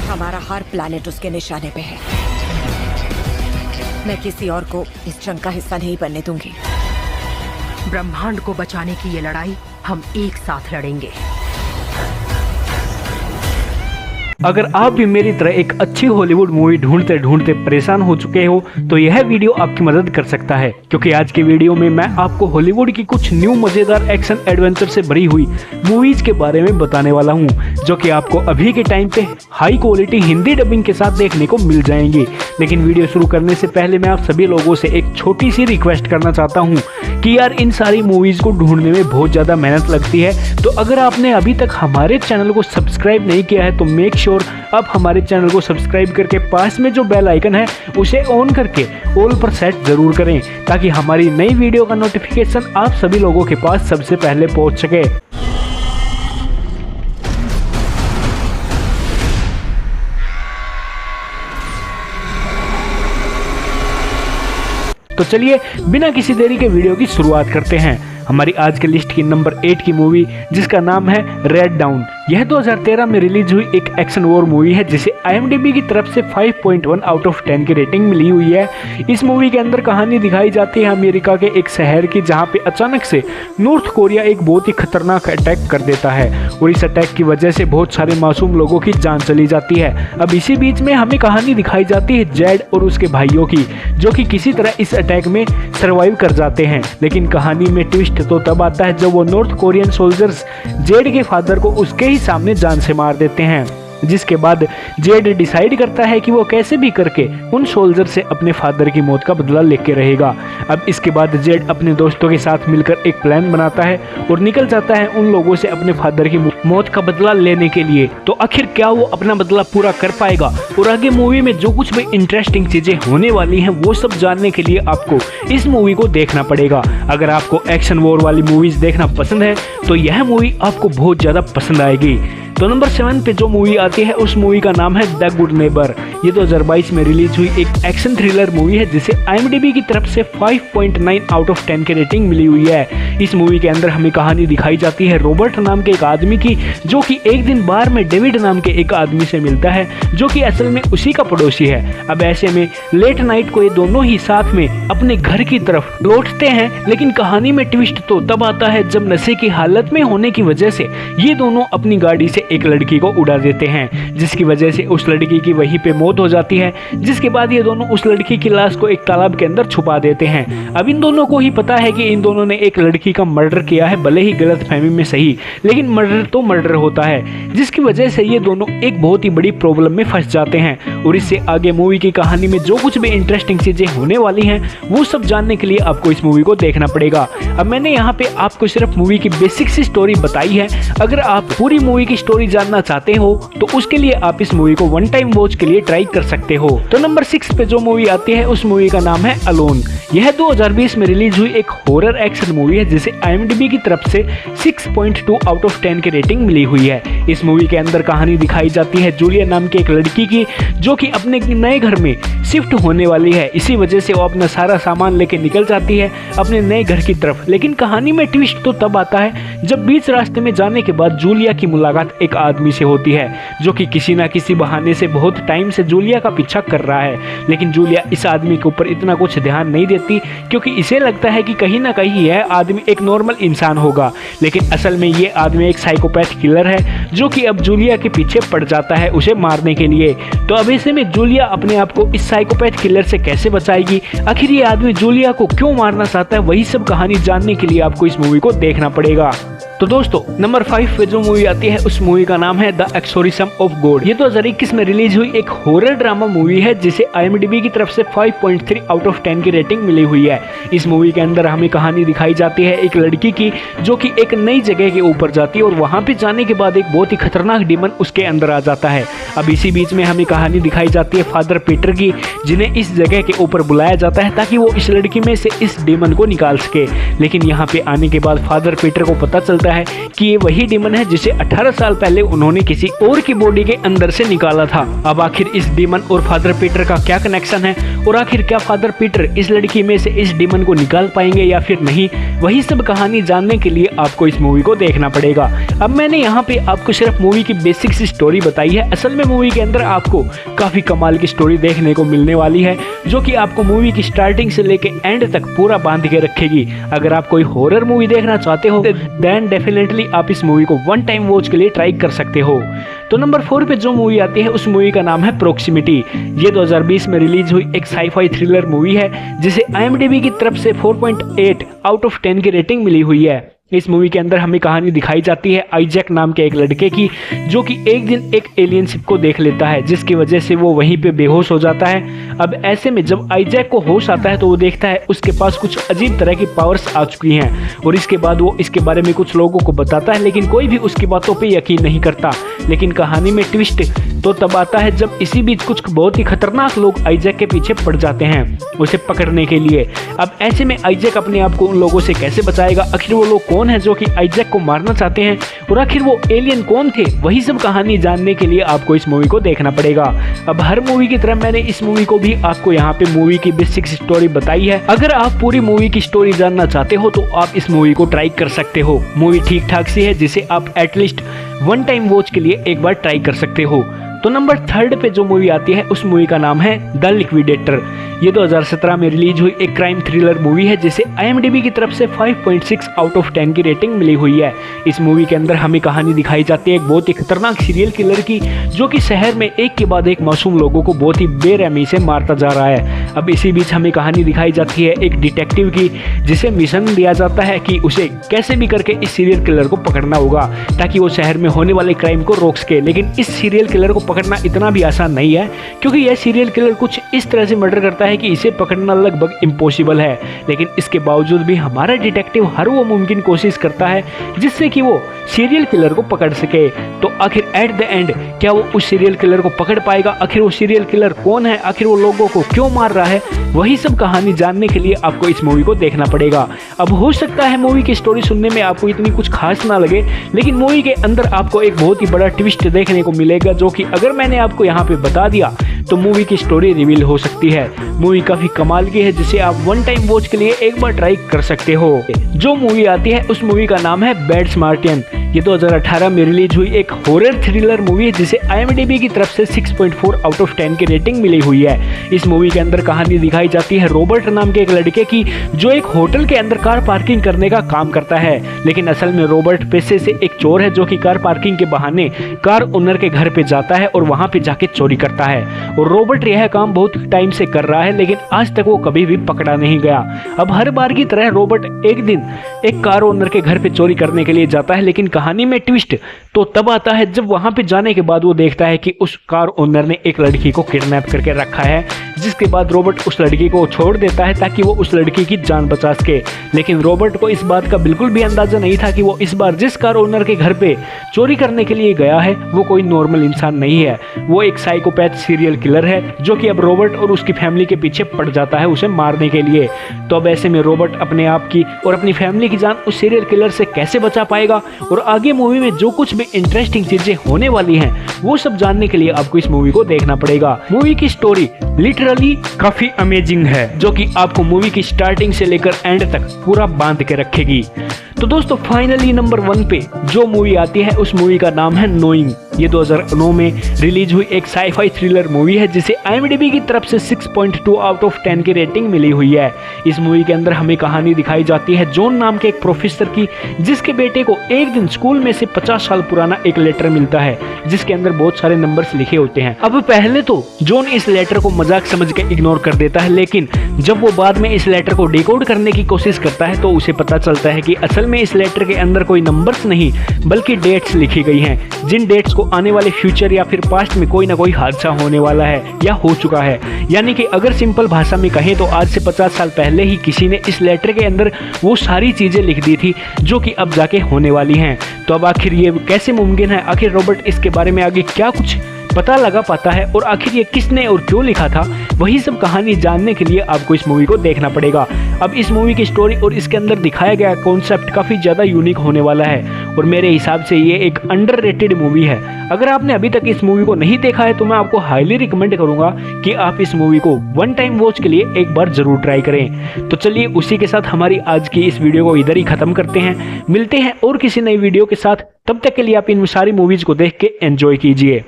हमारा हर प्लैनेट उसके निशाने पे है। मैं किसी और को इस जंग का हिस्सा नहीं बनने दूंगी। ब्रह्मांड को बचाने की ये लड़ाई हम एक साथ लड़ेंगे। अगर आप भी मेरी तरह एक अच्छी हॉलीवुड मूवी ढूंढते ढूंढते परेशान हो चुके हो तो यह वीडियो आपकी मदद कर सकता है, क्योंकि आज के वीडियो में मैं आपको हॉलीवुड की कुछ न्यू मजेदार एक्शन एडवेंचर से भरी हुई मूवीज के बारे में बताने वाला हूं, जो कि आपको अभी के टाइम पे हाई क्वालिटी हिंदी डबिंग के साथ देखने को मिल जाएंगी। लेकिन वीडियो शुरू करने से पहले मैं आप सभी लोगों से एक छोटी सी रिक्वेस्ट करना चाहता हूँ कि यार इन सारी मूवीज को ढूंढने में बहुत ज़्यादा मेहनत लगती है, तो अगर आपने अभी तक हमारे चैनल को सब्सक्राइब नहीं किया है तो मेक श्योर आप हमारे चैनल को सब्सक्राइब करके पास में जो बेल आइकन है उसे ऑन करके ऑल पर सेट जरूर करें, ताकि हमारी नई वीडियो का नोटिफिकेशन आप सभी लोगों के पास सबसे पहले पहुंच सके। तो चलिए बिना किसी देरी के वीडियो की शुरुआत करते हैं। हमारी आज के लिस्ट की नंबर 8 की मूवी, जिसका नाम है रेड डाउन। यह 2013 में रिलीज हुई एक एक्शन वॉर मूवी है, जिसे IMDb की तरफ से 5.1 आउट ऑफ 10 की रेटिंग मिली हुई है। इस मूवी के अंदर कहानी दिखाई जाती है अमेरिका के एक शहर की, जहां पे अचानक से नॉर्थ कोरिया एक बहुत ही खतरनाक अटैक कर देता है और इस अटैक की वजह से बहुत सारे मासूम लोगों की जान चली जाती है। अब इसी बीच में हमें कहानी दिखाई जाती है जेड और उसके भाइयों की, जो कि किसी तरह इस अटैक में सर्वाइव कर जाते हैं। लेकिन कहानी में ट्विस्ट तो तब आता है जब वो नॉर्थ कोरियन सोल्जर्स जेड के फादर को उसके ही सामने जान से मार देते हैं, जिसके बाद जेड डिसाइड करता है कि वो कैसे भी करके उन सोल्जर से अपने फादर की मौत का बदला लेके रहेगा। अब इसके बाद जेड अपने दोस्तों के साथ मिलकर एक प्लान बनाता है और निकल जाता है उन लोगों से अपने फादर की मौत का बदला लेने के लिए। तो आखिर क्या वो अपना बदला पूरा कर पाएगा और आगे मूवी में जो कुछ भी इंटरेस्टिंग चीजें होने वाली हैं वो सब जानने के लिए आपको इस मूवी को देखना पड़ेगा। अगर आपको एक्शन वॉर वाली मूवीज देखना पसंद है तो यह मूवी आपको बहुत ज्यादा पसंद आएगी। तो नंबर 7 पे जो मूवी आती है उस मूवी का नाम है द गुड नेबर। ये 2022 में रिलीज हुई एक एक्शन थ्रिलर मूवी है, जिसे IMDb की तरफ से 5.9 आउट ऑफ 10 की रेटिंग मिली हुई है। इस मूवी के अंदर हमें कहानी दिखाई जाती है रॉबर्ट नाम के एक आदमी की, जो कि एक दिन बार में डेविड नाम के एक आदमी से मिलता है, जो कि असल में उसी का पड़ोसी है। अब ऐसे में लेट नाइट को ये दोनों ही साथ में अपने घर की तरफ लौटते हैं, लेकिन कहानी में ट्विस्ट तो तब आता है जब नशे की हालत में होने की वजह से ये दोनों अपनी गाड़ी से एक लड़की को उड़ा देते हैं, जिसकी वजह से उस लड़की की वहीं पे मौत हो जाती है। जिसके बाद ये दोनों उस लड़की की लाश को एक तालाब के अंदर छुपा देते हैं। अब इन दोनों को ही पता है कि इन दोनों ने एक लड़की का मर्डर किया है, भले ही गलतफहमी में सही, लेकिन मर्डर तो मर्डर होता है, जिसकी वजह से ये दोनों एक बहुत ही बड़ी प्रॉब्लम में फंस जाते हैं। और इससे आगे मूवी की कहानी में जो कुछ भी इंटरेस्टिंग चीजें होने वाली हैं वो सब जानने के लिए आपको इस मूवी को देखना पड़ेगा। अब मैंने यहाँ पे आपको सिर्फ मूवी की बेसिक सी स्टोरी बताई है। अगर आप पूरी मूवी की स्टोरी जानना चाहते हो तो उसके लिए आप इस मूवी को वन टाइम वॉच के लिए ट्राई कर सकते हो। तो नंबर 6 पे जो मूवी आती है उस मूवी का नाम है अलोन। यह 2020 में रिलीज हुई एक हॉरर एक्शन मूवी है, जिसे IMDb की तरफ से 6.2 आउट ऑफ 10 की रेटिंग मिली हुई है। इस मूवी के अंदर कहानी दिखाई जाती है जूलिया नाम की एक लड़की की, जो कि अपने नए घर में शिफ्ट होने वाली है। इसी वजह से वो अपना सारा सामान लेके निकल जाती है अपने नए घर की तरफ। लेकिन कहानी में ट्विस्ट तो तब आता है जब बीच रास्ते में जाने के बाद जूलिया की मुलाकात एक आदमी से होती है, जो कि किसी ना किसी बहाने से बहुत टाइम से जूलिया का पीछा कर रहा है। लेकिन जूलिया इस आदमी के ऊपर इतना कुछ ध्यान नहीं देती, क्योंकि इसे लगता है कि कहीं ना कहीं यह आदमी एक नॉर्मल इंसान होगा, लेकिन असल में ये आदमी एक साइकोपैथ किलर है, जो कि अब जूलिया के पीछे पड़ जाता है उसे मारने के लिए। तो अब ऐसे में जूलिया अपने आप को इस साइकोपैथ किलर से कैसे बचाएगी, आखिर ये आदमी जूलिया को क्यों मारना चाहता है, वही सब कहानी जानने के लिए आपको इस मूवी को देखना पड़ेगा। तो दोस्तों नंबर 5 पे जो मूवी आती है उस मूवी का नाम है द एक्सोर्सिज्म ऑफ गॉड। ये 2021 में रिलीज हुई एक हॉरर ड्रामा मूवी है, जिसे IMDb की तरफ से 5.3 आउट ऑफ 10 की रेटिंग मिली हुई है। इस मूवी के अंदर हमें कहानी दिखाई जाती है एक लड़की की, जो कि एक नई जगह के ऊपर जाती है और वहां पे जाने के बाद एक बहुत ही खतरनाक डीमन उसके अंदर आ जाता है। अब इसी बीच में हमें कहानी दिखाई जाती है फादर पीटर की, जिन्हें इस जगह के ऊपर बुलाया जाता है ताकि वो इस लड़की में से इस डीमन को निकाल सके। लेकिन यहाँ पे आने के बाद फादर पीटर को पता चलता चलता है कि ये वही डीमन है जिसे 18 साल पहले उन्होंने किसी और की बॉडी के अंदर से निकाला था। अब आखिर इस डीमन और फादर पीटर का क्या कनेक्शन है और आखिर क्या फादर पीटर इस लड़की में से इस डीमन को निकाल पाएंगे या फिर नहीं, वही सब कहानी जानने के लिए आपको इस मूवी को देखना पड़ेगा। अब मैंने यहाँ पे आपको सिर्फ मूवी की बेसिक सी स्टोरी बताई है। असल में मूवी के अंदर आपको काफी कमाल की स्टोरी देखने को मिलने वाली है जो कि आपको मूवी की स्टार्टिंग से लेके एंड तक पूरा बांध के रखेगी। अगर आप कोई हॉरर मूवी देखना चाहते हो देन डेफिनेटली आप इस मूवी को वन टाइम वॉच के लिए ट्राई कर सकते हो। तो नंबर 4 पे जो मूवी आती है उस मूवी का नाम है प्रॉक्सिमिटी। ये 2020 में रिलीज हुई एक साई-फाई थ्रिलर मूवी है जिसे IMDb की तरफ से 4.8 आउट ऑफ 10 की रेटिंग मिली हुई है। इस मूवी के अंदर हमें कहानी दिखाई जाती है आइजैक नाम के एक लड़के की जो कि एक दिन एक एलियन शिप को देख लेता है जिसकी वजह से वो वहीं पे बेहोश हो जाता है। अब ऐसे में जब आइजैक को होश आता है तो वो देखता है उसके पास कुछ अजीब तरह की पावर्स आ चुकी हैं और इसके बाद वो इसके बारे में कुछ लोगों को बताता है लेकिन कोई भी उसकी बातों पे यकीन नहीं करता। लेकिन कहानी में ट्विस्ट तो तब आता है जब इसी बीच कुछ बहुत ही खतरनाक लोग आइजैक के पीछे पड़ जाते हैं उसे पकड़ने के लिए। अब ऐसे में आइजैक अपने आप को उन लोगों से कैसे बचाएगा, आखिर वो लोग कौन है जो कि आइजैक को मारना चाहते हैं और आखिर वो एलियन कौन थे, वही सब कहानी जानने के लिए आपको इस मूवी को देखना पड़ेगा। अब हर मूवी की तरह मैंने इस मूवी को भी आपको यहाँ पे मूवी की बेसिक स्टोरी बताई है। अगर आप पूरी मूवी की स्टोरी जानना चाहते हो तो आप इस मूवी को ट्राई कर सकते हो। मूवी ठीक ठाक सी है जिसे आप एटलीस्ट वन टाइम वॉच के लिए एक बार ट्राई कर सकते हो। तो नंबर 3 पे जो मूवी आती है उस मूवी का नाम है द लिक्विडेटर। ये 2017 में रिलीज हुई एक क्राइम थ्रिलर मूवी है जिसे IMDb की तरफ से 5.6 आउट ऑफ 10 की रेटिंग मिली हुई है। इस मूवी के अंदर हमें कहानी दिखाई जाती है एक बहुत ही खतरनाक सीरियल किलर की जो कि शहर में एक के बाद एक मासूम लोगों को बहुत ही बेरहमी से मारता जा रहा है। अब इसी बीच हमें कहानी दिखाई जाती है एक डिटेक्टिव की जिसे मिशन दिया जाता है कि उसे कैसे भी करके इस सीरियल किलर को पकड़ना होगा ताकि वो शहर में होने वाले क्राइम को रोक सके। लेकिन इस सीरियल किलर को पकड़ना इतना भी आसान नहीं है क्योंकि यह सीरियल किलर कुछ इस तरह से मर्डर करता है कि इसे पकड़ना लगभग इम्पॉसिबल है। लेकिन इसके बावजूद भी हमारा डिटेक्टिव हर वो मुमकिन कोशिश करता है जिससे कि वो सीरियल किलर को पकड़ सके। तो आखिर एट द एंड क्या वो उस सीरियल किलर को पकड़ पाएगा, आखिर वो सीरियल किलर कौन है, आखिर वो लोगों को क्यों मार रहा है, वही सब कहानी जानने के लिए आपको इस मूवी को देखना पड़ेगा। अब हो सकता है मूवी की स्टोरी सुनने में आपको इतनी कुछ खास ना लगे लेकिन मूवी के अंदर आपको एक बहुत ही बड़ा ट्विस्ट देखने को मिलेगा जो कि अगर मैंने आपको यहाँ पे बता दिया तो मूवी की स्टोरी रिवील हो सकती है। मूवी काफी कमाल की है जिसे आप वन टाइम वॉच के लिए एक बार ट्राई कर सकते हो। जो मूवी आती है उस मूवी का नाम है बैड स्मार्टियन। ये 2018 में रिलीज हुई एक हॉरर थ्रिलर मूवी है जिसे IMDb की तरफ से 6.4 आउट ऑफ 10 की रेटिंग मिली हुई है। इस मूवी के अंदर कहानी दिखाई जाती है रॉबर्ट नाम के एक लड़के की जो एक होटल के अंदर कार पार्किंग करने का काम करता है। लेकिन असल में रॉबर्ट पेशे से एक चोर है जो कि कार पार्किंग के बहाने कार ओनर के घर पे जाता है और वहां पे जाके चोरी करता है। और रॉबर्ट यह काम बहुत टाइम से कर रहा है लेकिन आज तक वो कभी भी पकड़ा नहीं गया। अब हर बार की तरह रॉबर्ट एक दिन एक कार ओनर के घर पे चोरी करने के लिए जाता है लेकिन कहानी में ट्विस्ट तो तब आता है जब वहां पे जाने के बाद वो देखता है कि उस कार ओनर ने एक लड़की को किडनैप करके रखा है, जिसके बाद रॉबर्ट उस लड़की को छोड़ देता है ताकि वो उस लड़की की जान बचा सके। लेकिन रॉबर्ट को इस बात का बिल्कुल भी अंदाजा नहीं था कि वो इस बार जिस कार ओनर के घर पे चोरी करने के लिए गया है वो कोई नॉर्मल इंसान नहीं है, वो एक साइकोपैथ सीरियल किलर है जो कि अब रॉबर्ट और उसकी फैमिली के पीछे पड़ जाता है उसे मारने के लिए। तो अब ऐसे में रॉबर्ट अपने आप की और अपनी फैमिली की जान उस सीरियल किलर से कैसे बचा पाएगा और आगे मूवी में जो कुछ भी इंटरेस्टिंग चीजें होने वाली हैं वो सब जानने के लिए आपको इस मूवी को देखना पड़ेगा। मूवी की स्टोरी लिटरली काफी अमेजिंग है जो कि आपको मूवी की स्टार्टिंग से लेकर एंड तक पूरा बांध के रखेगी। तो दोस्तों फाइनली नंबर 1 पे जो मूवी आती है उस मूवी का नाम है नोइंग। ये 2009 में रिलीज हुई एक साई-फाई थ्रिलर मूवी है जिसे IMDb की तरफ से 6.2 आउट ऑफ 10 की रेटिंग मिली हुई है। इस मूवी के अंदर हमें कहानी दिखाई जाती है जॉन नाम के एक प्रोफेसर की जिसके बेटे को एक दिन स्कूल में से 50 साल पुराना एक लेटर मिलता है जिसके अंदर बहुत सारे नंबर्स लिखे होते हैं। अब पहले तो जॉन इस लेटर को मजाक समझ के इग्नोर कर देता है लेकिन जब वो बाद में इस लेटर को डिकोड करने की कोशिश करता है तो उसे पता चलता है कि असल में इस लेटर के अंदर कोई नंबर्स नहीं बल्कि डेट्स लिखी गई हैं, जिन डेट्स को आने वाले फ्यूचर या फिर पास्ट में कोई ना कोई हादसा होने वाला है या हो चुका है। यानी कि अगर सिंपल भाषा में कहें तो आज से 50 साल पहले ही किसी ने इस लेटर के अंदर वो सारी चीजें लिख दी थी जो कि अब जाके होने वाली हैं। तो अब आखिर ये कैसे मुमकिन है, आखिर रॉबर्ट इसके बारे में आगे क्या कुछ पता लगा पाता है और आखिर ये किसने और क्यों लिखा था, वही सब कहानी जानने के लिए आपको इस मूवी को देखना पड़ेगा। अब इस मूवी की स्टोरी और इसके अंदर दिखाया गया कॉन्सेप्ट काफ़ी ज़्यादा यूनिक होने वाला है और मेरे हिसाब से ये एक अंडररेटेड मूवी है। अगर आपने अभी तक इस मूवी को नहीं देखा है तो मैं आपको हाईली रिकमेंड करूंगा कि आप इस मूवी को वन टाइम वॉच के लिए एक बार जरूर ट्राई करें। तो चलिए उसी के साथ हमारी आज की इस वीडियो को इधर ही खत्म करते हैं। मिलते हैं और किसी नई वीडियो के साथ, तब तक के लिए आप इन सारी मूवीज को देख के एंजॉय कीजिए।